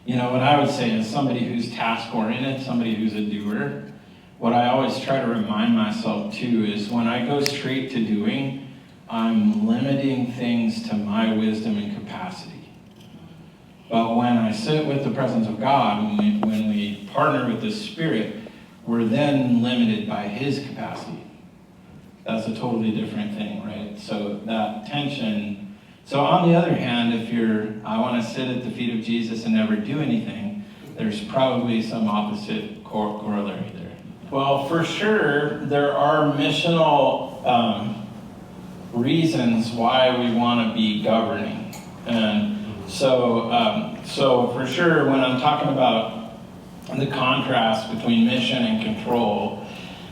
What I would say is somebody who's task-oriented, somebody who's a doer, what I always try to remind myself too is when I go straight to doing, I'm limiting things to my wisdom and capacity. But when I sit with the presence of God, when we partner with the Spirit, we're then limited by His capacity. That's a totally different thing, right? So that tension. So on the other hand, if I want to sit at the feet of Jesus and never do anything, there's probably some opposite corollary there. Well, for sure, there are missional reasons why we want to be governing. And so for sure, when I'm talking about the contrast between mission and control,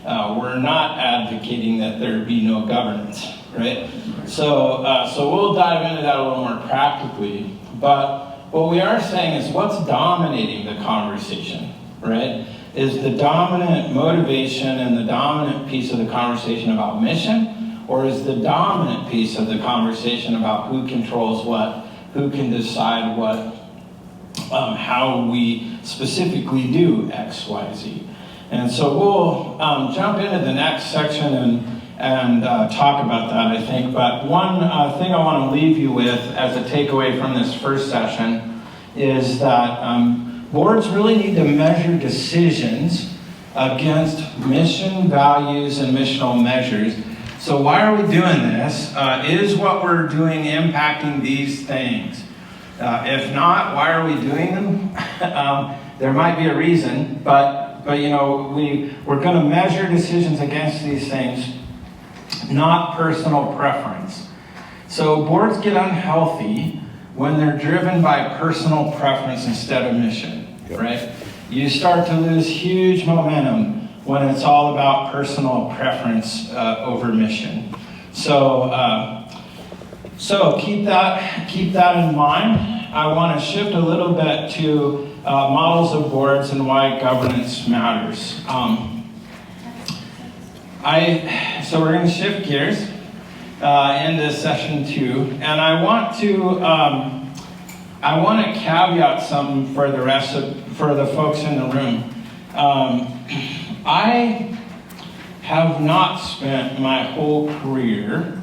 we're not advocating that there be no governance, right? So we'll dive into that a little more practically. But what we are saying is what's dominating the conversation, right? Is the dominant motivation and the dominant piece of the conversation about mission, or is the dominant piece of the conversation about who controls what, who can decide what, how we specifically do X, Y, Z? And so we'll jump into the next section and talk about that, I think. But one thing I want to leave you with as a takeaway from this first session is that boards really need to measure decisions against mission values and missional measures. So why are we doing this? Is what we're doing impacting these things? If not, why are we doing them? There might be a reason, but we're going to measure decisions against these things, not personal preference. So boards get unhealthy when they're driven by personal preference instead of mission, right? You start to lose huge momentum when it's all about personal preference over mission. So keep that in mind. I want to shift a little bit to models of boards and why governance matters. So we're going to shift gears into session 2, and I want to caveat something for the folks in the room. I have not spent my whole career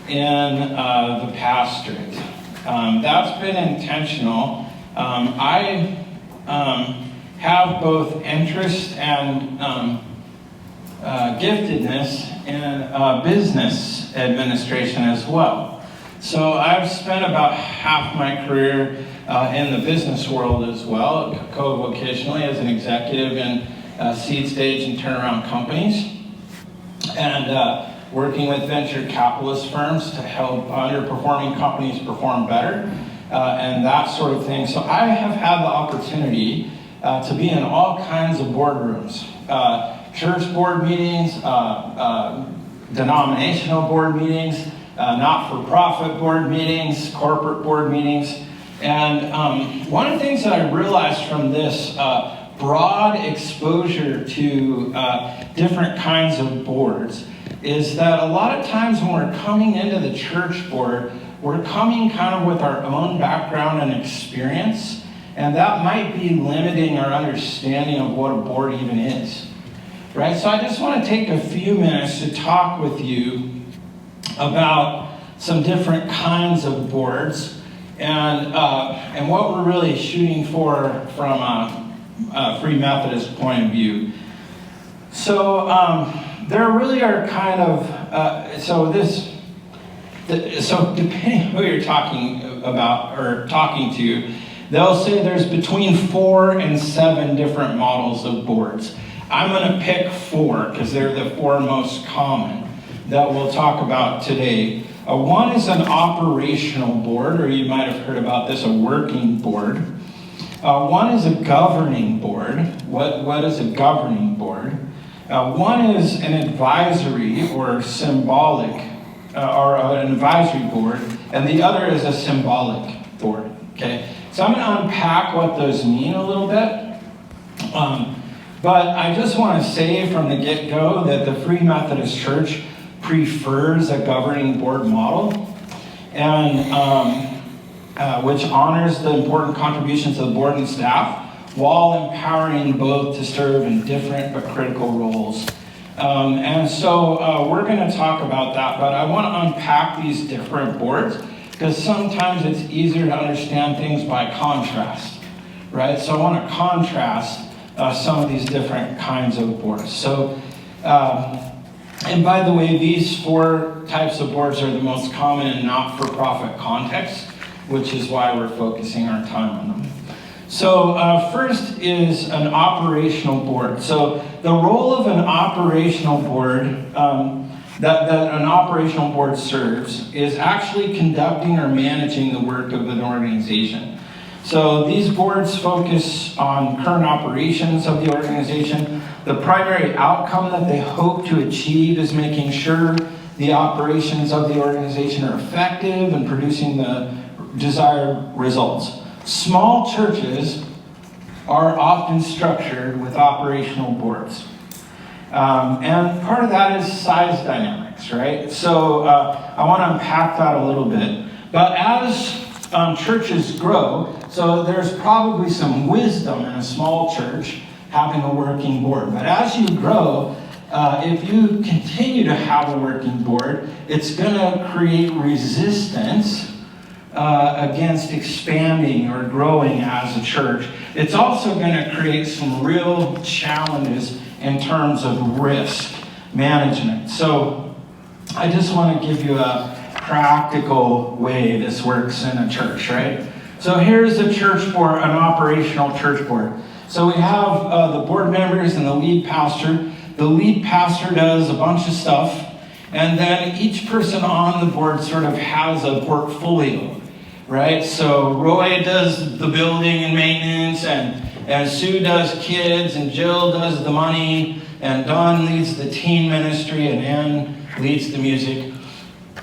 in the pastorate. That's been intentional. I have both interest and giftedness in business administration as well. So I've spent about half my career in the business world as well, co-vocationally as an executive in seed stage and turnaround companies, and working with venture capitalist firms to help underperforming companies perform better, and that sort of thing. So I have had the opportunity to be in all kinds of boardrooms, church board meetings, denominational board meetings, not-for-profit board meetings, corporate board meetings. And one of the things that I realized from this broad exposure to different kinds of boards is that a lot of times when we're coming into the church board, we're coming kind of with our own background and experience, and that might be limiting our understanding of what a board even is, right? So I just want to take a few minutes to talk with you about some different kinds of boards and what we're really shooting for from a Free Methodist point of view. So there really are kind of so depending on who you're talking about or talking to, they'll say there's between 4 and 7 different models of boards. I'm going to pick 4 because they're the 4 most common that we'll talk about today. One is an operational board, or you might have heard about this, a working board. One is a governing board. What is a governing board? One is an advisory or symbolic, or an advisory board, and the other is a symbolic board. Okay, so I'm going to unpack what those mean a little bit. But I just want to say from the get-go that the Free Methodist Church prefers a governing board model. And which honors the important contributions of the board and staff while empowering both to serve in different but critical roles. And so we're going to talk about that, but I want to unpack these different boards because sometimes it's easier to understand things by contrast, right? So I want to contrast some of these different kinds of boards. So, and by the way, these 4 types of boards are the most common in not-for-profit contexts, which is why we're focusing our time on them. So first is an operational board. So the role of an operational board that an operational board serves is actually conducting or managing the work of an organization. So these boards focus on current operations of the organization. The primary outcome that they hope to achieve is making sure the operations of the organization are effective and producing the desired results. Small churches are often structured with operational boards. And part of that is size dynamics, right? So I want to unpack that a little bit. But as churches grow, so there's probably some wisdom in a small church having a working board. But as you grow, if you continue to have a working board, it's going to create resistance against expanding or growing as a church. It's also going to create some real challenges in terms of risk management. So I just want to give you a practical way this works in a church, right? So here's a church board, an operational church board. So we have the board members and the lead pastor. The lead pastor does a bunch of stuff, and then each person on the board sort of has a portfolio, right? So Roy does the building and maintenance, and Sue does kids, and Jill does the money, and Don leads the teen ministry, and Ann leads the music.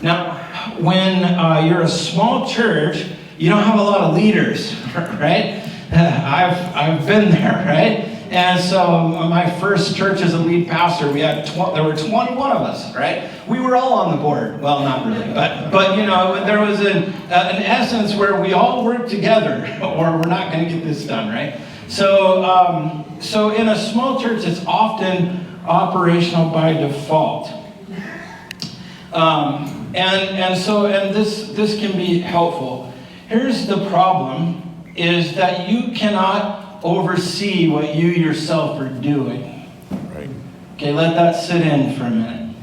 Now, when you're a small church, you don't have a lot of leaders, right? I've been there, right? And so my first church as a lead pastor, we had there were 21 of us, right? We were all on the board. Well, not really, but you know, there was an essence where we all worked together, or we're not going to get this done, right? So so in a small church, it's often operational by default. And this can be helpful. Here's the problem, is that you cannot oversee what you yourself are doing. Right. Okay, let that sit in for a minute.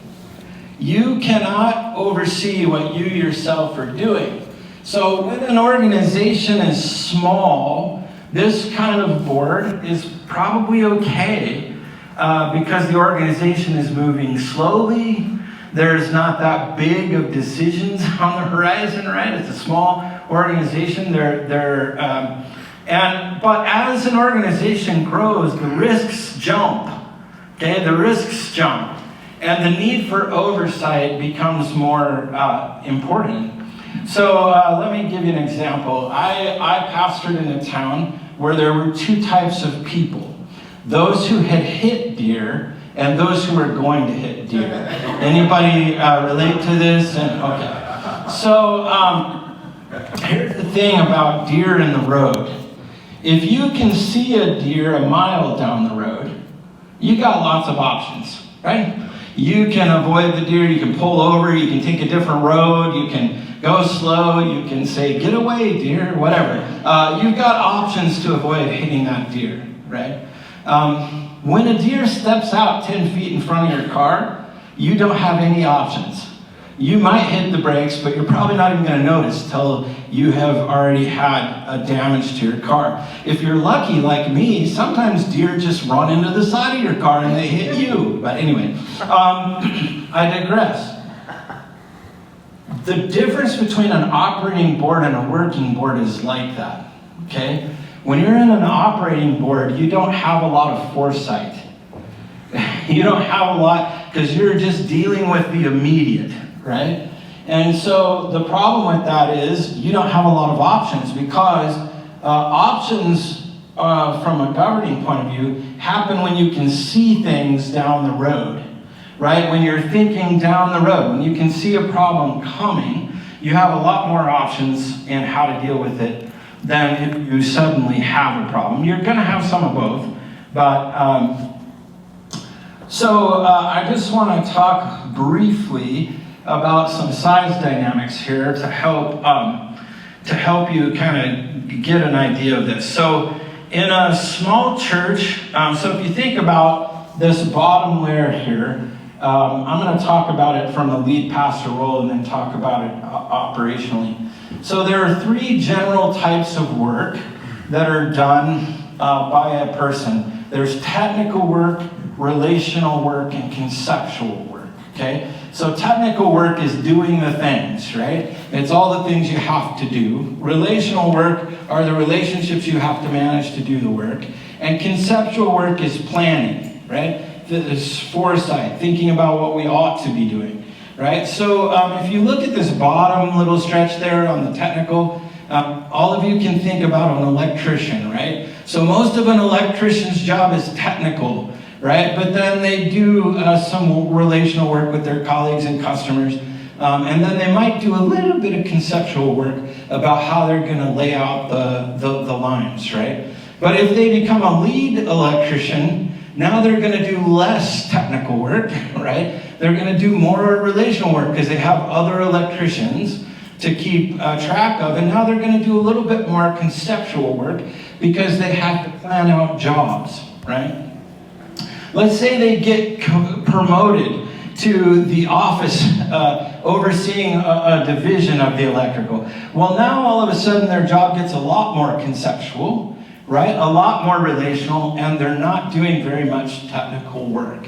You cannot oversee what you yourself are doing. So when an organization is small, this kind of board is probably okay because the organization is moving slowly. There's not that big of decisions on the horizon, right? It's a small organization. But as an organization grows, the risks jump. Okay, the risks jump, and the need for oversight becomes more important. So let me give you an example. I pastored in a town where there were 2 types of people: those who had hit deer and those who were going to hit deer. Anybody relate to this? Okay. So here's the thing about deer in the road. If you can see a deer a mile down the road, you got lots of options, right? You can avoid the deer, you can pull over, you can take a different road, you can go slow, you can say, get away, deer, whatever. You've got options to avoid hitting that deer, right? When a deer steps out 10 feet in front of your car, you don't have any options. You might hit the brakes, but you're probably not even going to notice until you have already had a damage to your car. If you're lucky, like me, sometimes deer just run into the side of your car and they hit you. But anyway, I digress. The difference between an operating board and a working board is like that, okay? When you're in an operating board, you don't have a lot of foresight. You don't have a lot because you're just dealing with the immediate, right? And so the problem with that is you don't have a lot of options because options from a governing point of view happen when you can see things down the road, right? When you're thinking down the road, when you can see a problem coming, you have a lot more options in how to deal with it than if you suddenly have a problem. You're going to have some of both, but I just want to talk briefly about some size dynamics here to help you kind of get an idea of this. So in a small church, so if you think about this bottom layer here, I'm going to talk about it from the lead pastor role and then talk about it operationally. So there are three general types of work that are done by a person. There's technical work, relational work, and conceptual work, okay? So technical work is doing the things, right? It's all the things you have to do. Relational work are the relationships you have to manage to do the work. And conceptual work is planning, right? This foresight, thinking about what we ought to be doing, right? So if you look at this bottom little stretch there on the technical, all of you can think about an electrician, right? So most of an electrician's job is technical, right? But then they do some relational work with their colleagues and customers. And then they might do a little bit of conceptual work about how they're going to lay out the lines, right? But if they become a lead electrician, now they're going to do less technical work, right? They're going to do more relational work because they have other electricians to keep track of. And now they're going to do a little bit more conceptual work because they have to plan out jobs, right? Let's say they get promoted to the office overseeing a division of the electrical. Well, now all of a sudden their job gets a lot more conceptual, right? A lot more relational, and they're not doing very much technical work.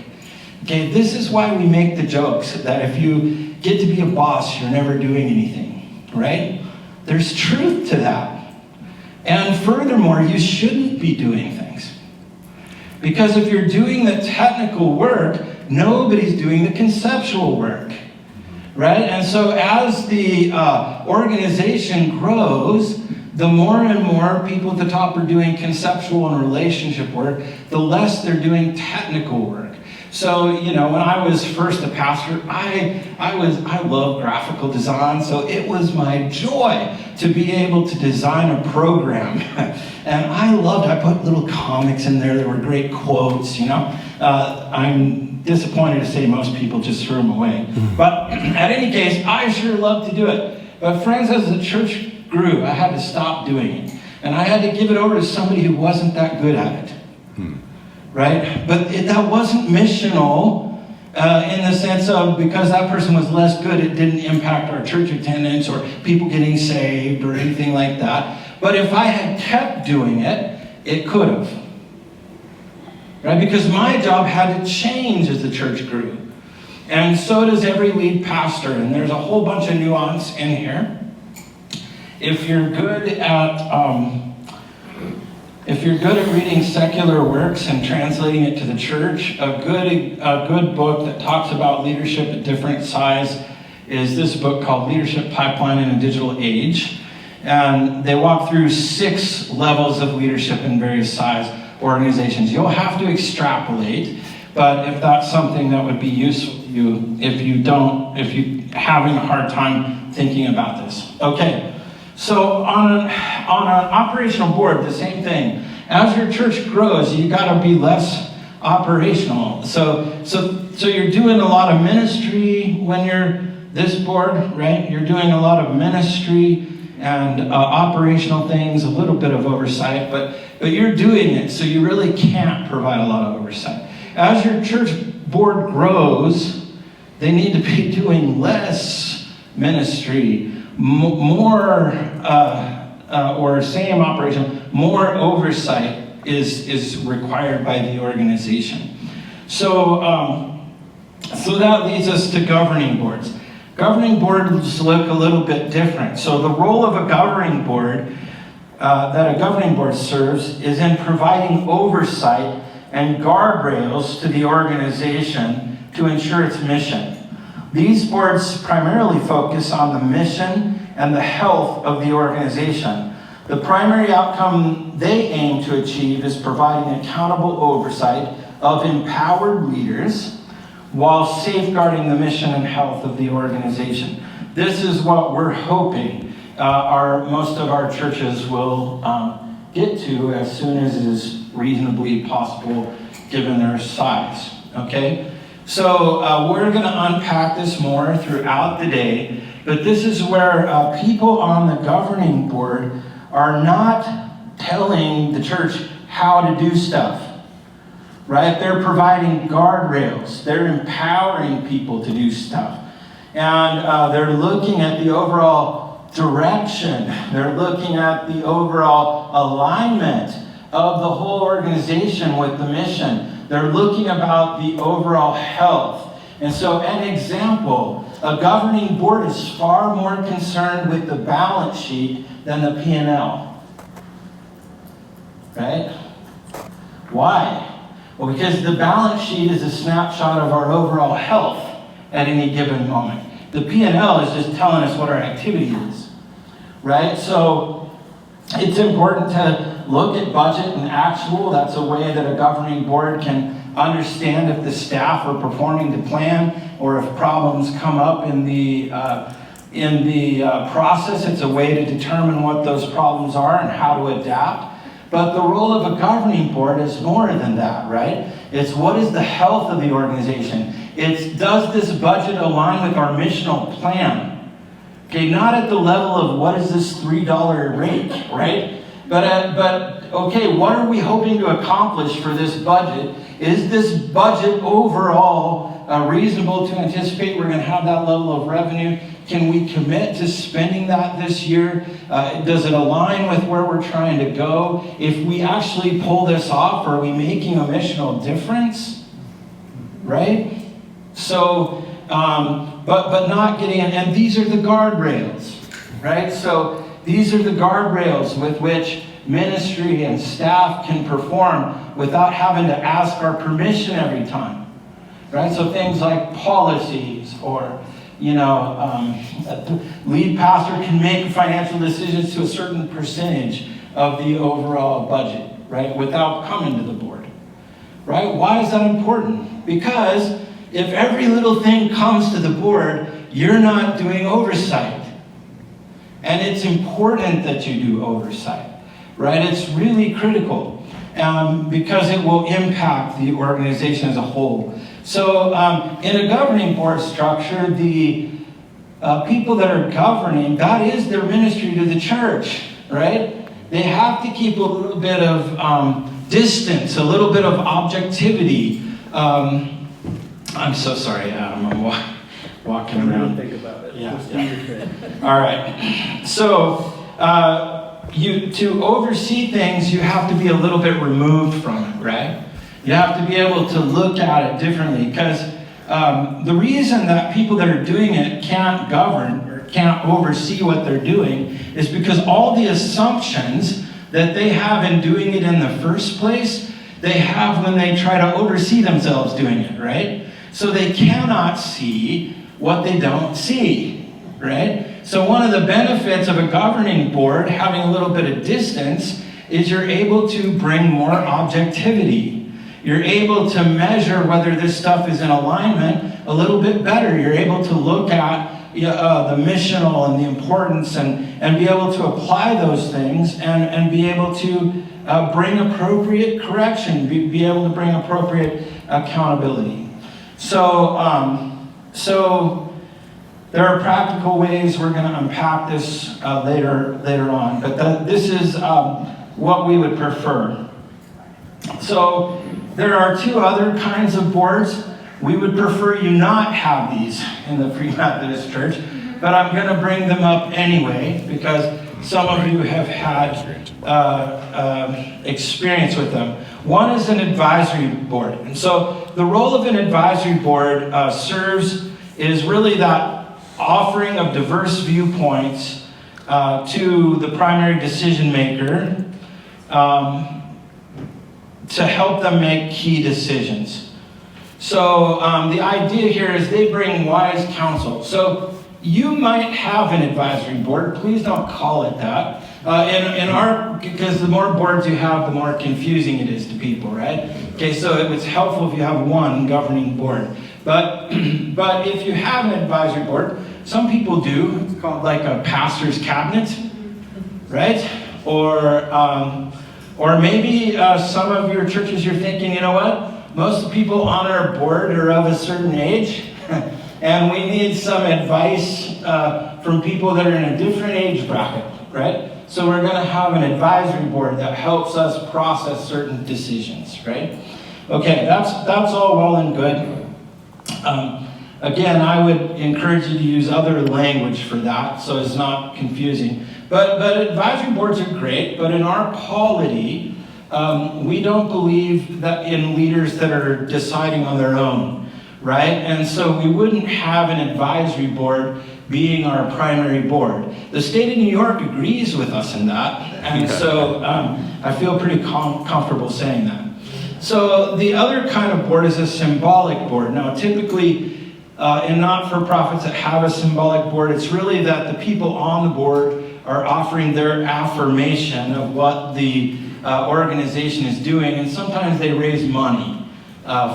Okay, this is why we make the jokes that if you get to be a boss, you're never doing anything, right? There's truth to that. And furthermore, you shouldn't be doing things. Because if you're doing the technical work, nobody's doing the conceptual work, right? And so as the organization grows, the more and more people at the top are doing conceptual and relationship work, the less they're doing technical work. So, you know, when I was first a pastor, I love graphical design, so it was my joy to be able to design a program. And I put little comics in there that were great quotes, you know. I'm disappointed to say most people just threw them away. But at any case, I sure love to do it. But friends, as the church grew, I had to stop doing it. And I had to give it over to somebody who wasn't that good at it. Right? But that wasn't missional in the sense of because that person was less good, it didn't impact our church attendance or people getting saved or anything like that. But if I had kept doing it, it could have. Right? Because my job had to change as the church grew. And so does every lead pastor. And there's a whole bunch of nuance in here. If you're good at reading secular works and translating it to the church, a good book that talks about leadership at different size is this book called Leadership Pipeline in a Digital Age. And they walk through 6 levels of leadership in various size organizations. You'll have to extrapolate, but if that's something that would be useful to you, if you're having a hard time thinking about this. Okay. So on an operational board, the same thing. As your church grows, you got to be less operational. So you're doing a lot of ministry when you're this board, right? You're doing a lot of ministry and operational things, a little bit of oversight, but you're doing it, so you really can't provide a lot of oversight. As your church board grows, they need to be doing less ministry, more or same operation, more oversight is required by the organization. So that leads us to governing boards. Governing boards look a little bit different. So the role of a governing board that a governing board serves is in providing oversight and guardrails to the organization to ensure its mission. These boards primarily focus on the mission and the health of the organization. The primary outcome they aim to achieve is providing accountable oversight of empowered leaders while safeguarding the mission and health of the organization. this is what we're hoping most of our churches will get to as soon as is reasonably possible given their size, okay? So we're going to unpack this more throughout the day, but this is where people on the governing board are not telling the church how to do stuff, right? They're providing guardrails. They're empowering people to do stuff. And they're looking at the overall direction. They're looking at the overall alignment of the whole organization with the mission. They're looking about the overall health. And so an example, a governing board is far more concerned with the balance sheet than the P&L. Right? Why? Well, because the balance sheet is a snapshot of our overall health at any given moment. The P&L is just telling us what our activity is. Right? So it's important to look at budget and actual. That's a way that a governing board can understand if the staff are performing to plan or if problems come up in the process. It's a way to determine what those problems are and how to adapt. But the role of a governing board is more than that, right? It's what is the health of the organization? It's does this budget align with our missional plan? Okay, not at the level of what is this $3 rate, right? But okay, what are we hoping to accomplish for this budget? Is this budget overall reasonable to anticipate we're going to have that level of revenue? Can we commit to spending that this year? Does it align with where we're trying to go? If we actually pull this off, are we making a missional difference? Right? So, but not getting in. And these are the guardrails, right? So these are the guardrails with which ministry and staff can perform without having to ask our permission every time, right? So things like policies or, lead pastor can make financial decisions to a certain percentage of the overall budget, right? Without coming to the board, right? Why is that important? Because if every little thing comes to the board, you're not doing oversight. And it's important that you do oversight, right? It's really critical because it will impact the organization as a whole. So in a governing board structure, the people that are governing, that is their ministry to the church, right? They have to keep a little bit of distance, a little bit of objectivity. I'm so sorry, Adam. I'm walking around. Think about it. Yeah. All right. So to oversee things, you have to be a little bit removed from it, right? You have to be able to look at it differently because the reason that people that are doing it can't govern or can't oversee what they're doing is because all the assumptions that they have in doing it in the first place, they have when they try to oversee themselves doing it, right? So they cannot see what they don't see, right? So one of the benefits of a governing board having a little bit of distance is you're able to bring more objectivity. You're able to measure whether this stuff is in alignment a little bit better. You're able to look at the missional and the importance and be able to apply those things and be able to bring appropriate correction, be able to bring appropriate accountability. So there are practical ways we're going to unpack this later on, but this is what we would prefer. So there are two other kinds of boards. We would prefer you not have these in the Free Methodist Church, but I'm going to bring them up anyway because some of you have had experience with them. One is an advisory board. And so the role of an advisory board is really that offering of diverse viewpoints to the primary decision maker to help them make key decisions. So the idea here is they bring wise counsel. So you might have an advisory board. Please don't call it that. Because the more boards you have, the more confusing it is to people, right? Okay, so it was helpful if you have one governing board. But if you have an advisory board, some people do. It's called like a pastor's cabinet, right? Or maybe some of your churches, you're thinking, you know what? Most of the people on our board are of a certain age, and we need some advice from people that are in a different age bracket, right? So we're going to have an advisory board that helps us process certain decisions, right? Okay, that's all well and good. Again, I would encourage you to use other language for that, so it's not confusing. But advisory boards are great, but in our polity, we don't believe that in leaders that are deciding on their own, right? And so we wouldn't have an advisory board being our primary board. The state of New York agrees with us in that, and so I feel pretty comfortable saying that. So the other kind of board is a symbolic board. Now, typically, in not-for-profits that have a symbolic board, it's really that the people on the board are offering their affirmation of what the organization is doing, and sometimes they raise money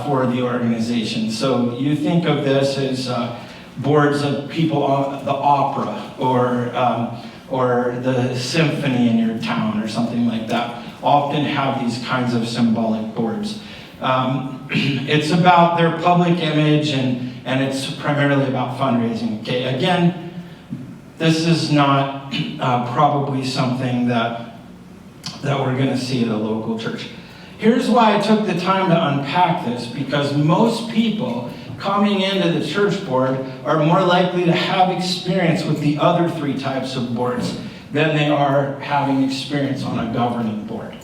for the organization. So you think of this as boards of people on the opera or the symphony in your town or something like that. Often have these kinds of symbolic boards. It's about their public image and it's primarily about fundraising. Okay, again, this is not probably something that we're going to see at a local church. Here's why I took the time to unpack this, because most people coming into the church board are more likely to have experience with the other three types of boards than they are having experience on a governing board.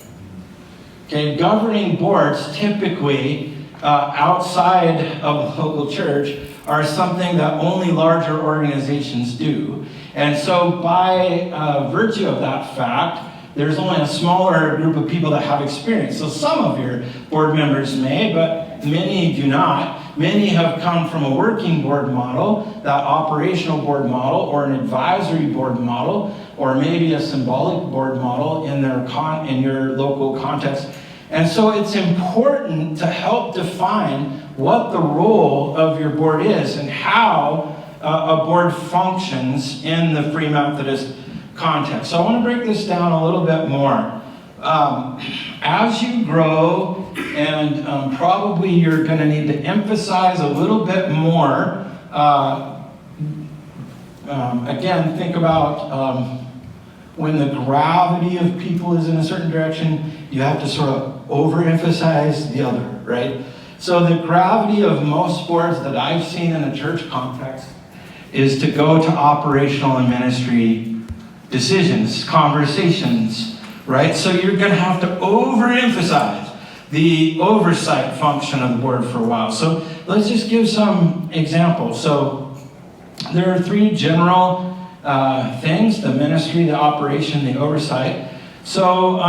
Okay, governing boards typically outside of a local church are something that only larger organizations do. And so by virtue of that fact, there's only a smaller group of people that have experience. So some of your board members may, but many do not. Many have come from a working board model, that operational board model, or an advisory board model, or maybe a symbolic board model in your local context. And so it's important to help define what the role of your board is and how a board functions in the Free Methodist context. So I want to break this down a little bit more. As you grow, and probably you're going to need to emphasize a little bit more, again, think about when the gravity of people is in a certain direction, you have to sort of overemphasize the other, right? So the gravity of most boards that I've seen in a church context is to go to operational and ministry decisions, conversations, right? So you're going to have to overemphasize the oversight function of the board for a while. So let's just give some examples. So there are three general things: the ministry, the operation, the oversight. So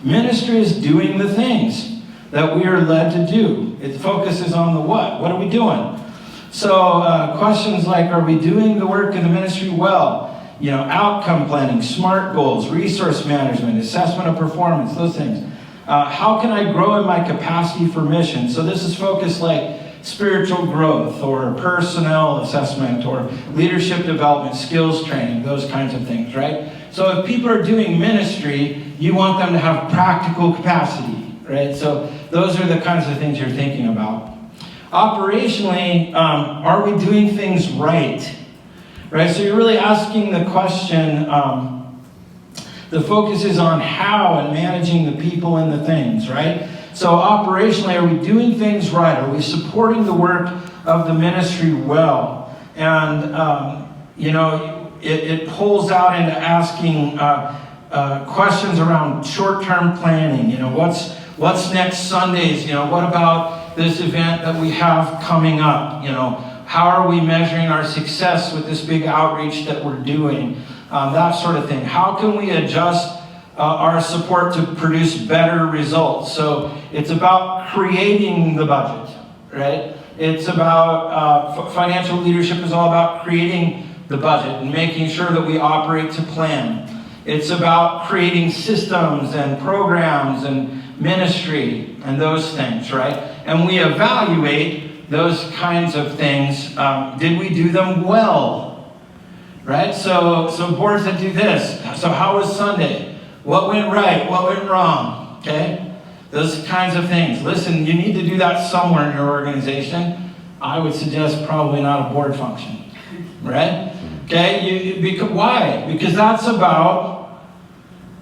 ministry is doing the things that we are led to do. It focuses on the what. What are we doing? So questions like, are we doing the work of the ministry well? You know, outcome planning, SMART goals, resource management, assessment of performance, those things. How can I grow in my capacity for mission? So this is focused like spiritual growth or personnel assessment or leadership development, skills training, those kinds of things, right? So if people are doing ministry, you want them to have practical capacity, right? So those are the kinds of things you're thinking about. Operationally, are we doing things right? Right, so you're really asking the question, the focus is on how and managing the people and the things, right? So operationally, are we doing things right? Are we supporting the work of the ministry well? And, you know, it pulls out into asking questions around short-term planning. You know, what's next Sundays? You know, what about this event that we have coming up? You know, how are we measuring our success with this big outreach that we're doing? That sort of thing. How can we adjust our support to produce better results? So it's about creating the budget, right? It's about financial leadership is all about creating the budget and making sure that we operate to plan. It's about creating systems and programs and ministry and those things, right? And we evaluate those kinds of things. Did we do them well? Right? So boards that do this. So how was Sunday? What went right? What went wrong? Okay? Those kinds of things. Listen, you need to do that somewhere in your organization. I would suggest probably not a board function. Right? Okay? Why? Because that's about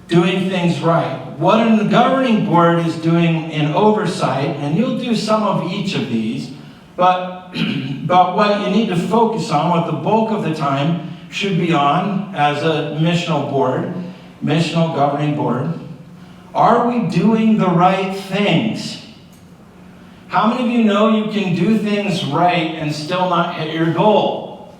doing things right. What a governing board is doing in oversight, and you'll do some of each of these, but what you need to focus on, what the bulk of the time should be on as a missional board, missional governing board, are we doing the right things? How many of you know you can do things right and still not hit your goal?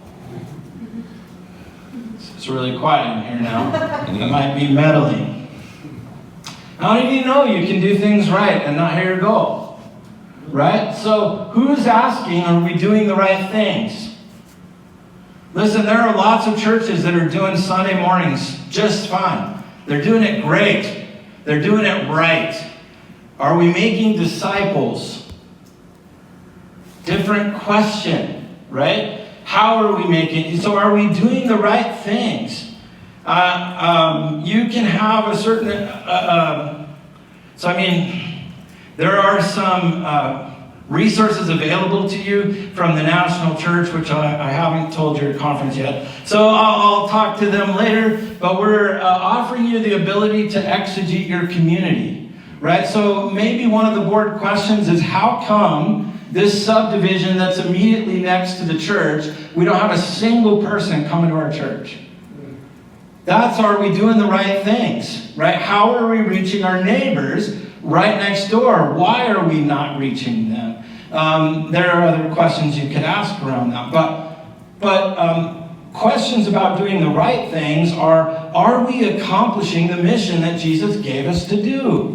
It's really quiet in here now. I might be meddling. How many of you know you can do things right and not hit your goal? Right? So who's asking, are we doing the right things? Listen, there are lots of churches that are doing Sunday mornings just fine. They're doing it great. They're doing it right. Are we making disciples? Different question, right? How are we making, so are we doing the right things? You can have a certain, there are some resources available to you from the National Church, which I haven't told your conference yet. So I'll talk to them later, but we're offering you the ability to exegete your community, right? So maybe one of the board questions is, how come this subdivision that's immediately next to the church, we don't have a single person coming to our church? That's, are we doing the right things, right? How are we reaching our neighbors right next door? Why are we not reaching them? There are other questions you could ask around that. But questions about doing the right things are we accomplishing the mission that Jesus gave us to do?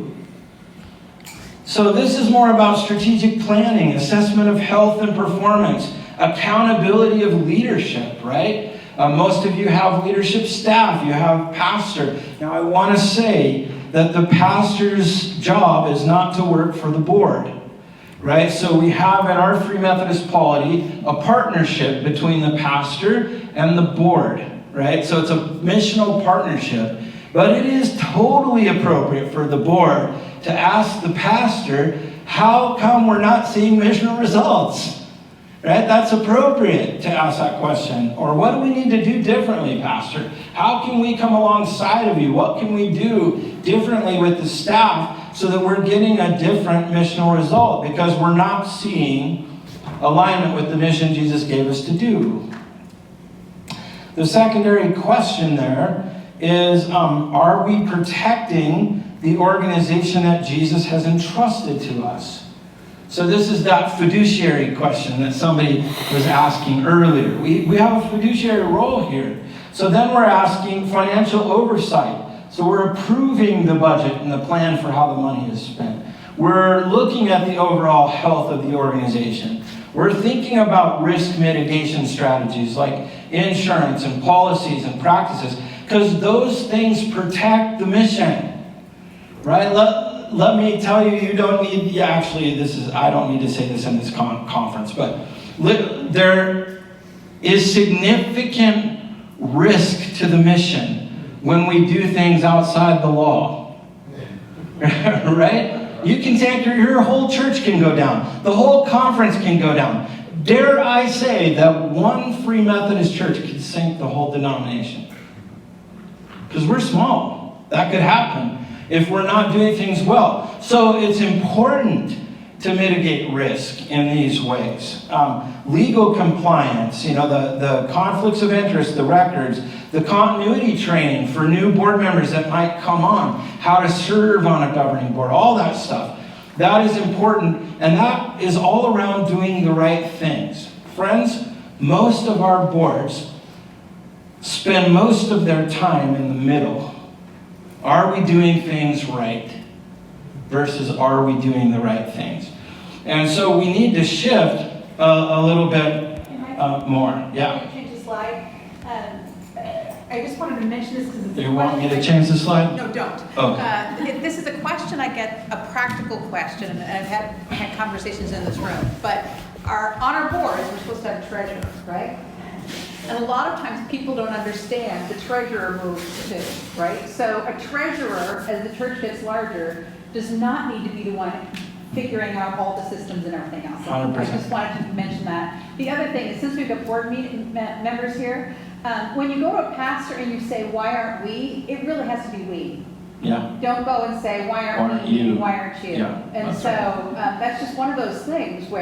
So this is more about strategic planning, assessment of health and performance, accountability of leadership, right? Most of you have leadership staff. You have pastor. Now, I want to say that the pastor's job is not to work for the board, right? So we have in our Free Methodist polity a partnership between the pastor and the board, right? So it's a missional partnership. But it is totally appropriate for the board to ask the pastor, how come we're not seeing missional results? Right? That's appropriate to ask that question. Or what do we need to do differently, Pastor? How can we come alongside of you? What can we do differently with the staff so that we're getting a different missional result? Because we're not seeing alignment with the mission Jesus gave us to do. The secondary question there is, are we protecting the organization that Jesus has entrusted to us? So this is that fiduciary question that somebody was asking earlier. We have a fiduciary role here. So then we're asking financial oversight. So we're approving the budget and the plan for how the money is spent. We're looking at the overall health of the organization. We're thinking about risk mitigation strategies like insurance and policies and practices, because those things protect the mission, right? Let me tell you, you don't need, I don't need to say this in this conference, but there is significant risk to the mission when we do things outside the law. Right? You can take your whole church can go down. The whole conference can go down. Dare I say that one Free Methodist church could sink the whole denomination? Because we're small. That could happen if we're not doing things well. So it's important to mitigate risk in these ways. Legal compliance, the conflicts of interest, the records, the continuity training for new board members that might come on, how to serve on a governing board, all that stuff. That is important, and that is all around doing the right things. Friends, most of our boards spend most of their time in the middle. Are we doing things right versus are we doing the right things? And so we need to shift a little bit more. Yeah. Can I change the slide? I just wanted to mention this because it's Do you want me to change the slide? No, don't. Okay. This is a question I get, a practical question, and I've had conversations in this room. But on our boards, we're supposed to have a treasurer, right? And a lot of times people don't understand the treasurer moves too, right? So a treasurer, as the church gets larger, does not need to be the one figuring out all the systems and everything else. 100%. I just wanted to mention that. The other thing is, since we've got board meeting members here, when you go to a pastor and you say, why aren't we? It really has to be we. Yeah, Don't go and say, why Why aren't aren't we? you? Why aren't you? Yeah, And that's so right. that's just one of those things where